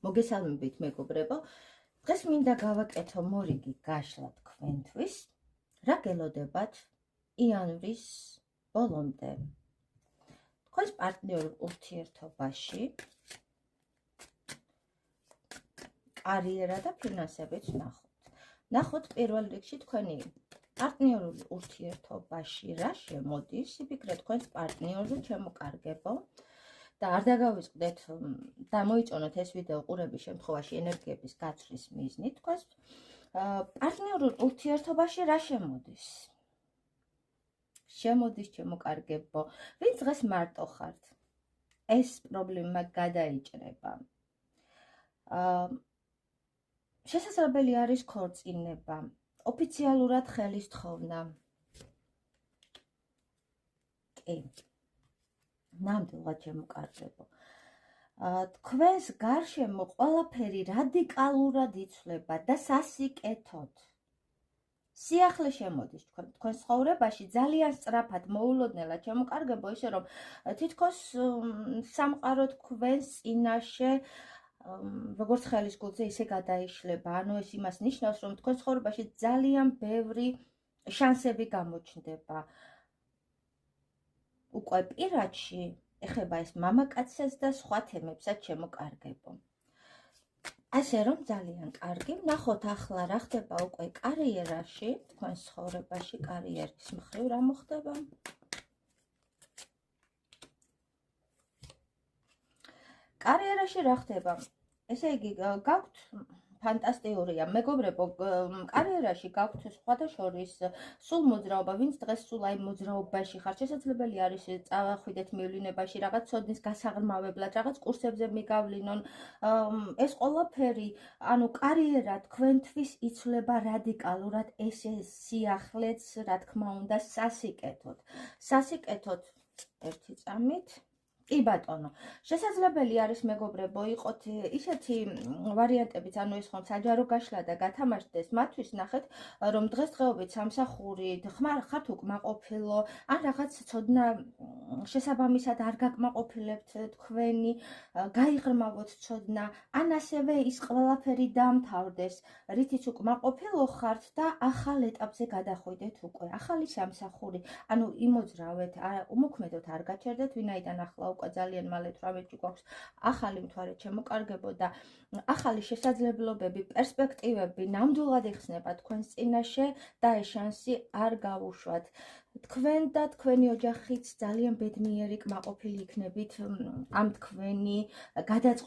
მოგესალმებით მეგობრებო, დღეს მინდა გავაკეთო მორიგი გაშლა თქვენთვის, რა გელოდებათ იანვრის ბოლომდე. თქვენს პარტნიორულ ურთიერთობაში კარიერა და ფინანსებიც ნახოთ პირველ რიგში თქვენი პარტნიორულ ურთიერთობაში რა შემოდის, იფიქრეთ თქვენს პარტნიორზე ჩემოკარგებო. და არ დაგავიწყდეთ და მოიწონოთ ეს ვიდეო ყურების შემთხვევაში ენერგიების გაცვლის მიზნით, თქვენს პარტნიორულ ურთიერთობაში რა შემოდის? შემოდის ჩემოკარგებო, ვინც დღეს მარტო ხართ, ეს პრობლემა გადაიჭრება. შესაძლებელი არის ქორწინება, ოფიციალურად ხელის თხოვნა. კი. ნამდვილად ჩემოკარგებო. თქვენს გარშემო ყველაფერი რადიკალურად იცვლება და სასიკეთოდ. სიახლე შემოდის თქვენს ცხოვრებაში ძალიან სწრაფად, მოულოდნელად ჩემოკარგებო, ისე რომ თითქოს სამყარო თქვენს წინაშე როგორც ხელის გულზე ისე გადაიშლება. ანუ ეს იმას ნიშნავს, რომ თქვენს ცხოვრებაში ძალიან ბევრი შანსები გამოჩნდება. უკვე პირადში ეხება ეს მამაკაცსაც და სხვა თემებსაც ჩემოკარგებო. ასე რომ ძალიან კარგი, ნახოთ ახლა რა ხდება უკვე კარიერაში, თქვენს ცხოვრებაში კარიერის მხრივ რა მოხდება. კარიერაში რა ხდება? ესე იგი, გაქვთ ფანტასტიკურია, მეგობრებო, კარიერაში გაქვთ სხვათა შორის სულ მოძრაობა, ვინც დღეს სულ აი მოძრაობაში ხართ, შესაძლებელი არის წავახვიდეთ მივლინებაში, რაღაც ცოდნის გასაღრმავებლად, რაღაც კურსებზე მიგავლინონ. ეს ყველაფერი, ანუ კარიერა თქვენთვის იცვლება რადიკალურად, ესე სიახლეც, რა თქმა უნდა, სასიკეთოდ. სასიკეთოდ ერთი წამით. კი ბატონო, შესაძლებელი არის მეგობრებო, იყოთ ისეთი ვარიანტებიც, ანუ ეს ხომ საჯარო გაშლა და გათამაშდეს, მათთვის ნახეთ, რომ დღესდღეობით სამსახურით ხართ უკმაყოფილო, ან რაღაც ცოდნა შესაბამისად არ გაკმაყოფილებთ თქვენი, გაიღრმავოთ ცოდნა, ან ასევე ის ყველაფერი დამთავრდეს, რითიც უკმაყოფილო ხართ და ახალ ეტაპზე გადახვიდეთ უკვე, ახალი სამსახური, ანუ იმოძრავეთ, უმოქმედოდ არ გაჩერდეთ, ვინაიდან ახლა უკვე ძალიან მალე 18-ში გვაქვს ახალი მთვარე ჩემოკარგებო და ახალი შესაძლებლობები, პერსპექტივები ნამდვილად იხსნება თქვენს წინაშე და ეს შანსი არ გავუშვათ. თქვენ და თქვენი ოჯახიც ძალიან ბედნიერი, კმაყოფილი იქნებით ამ თქვენი გადაწყობების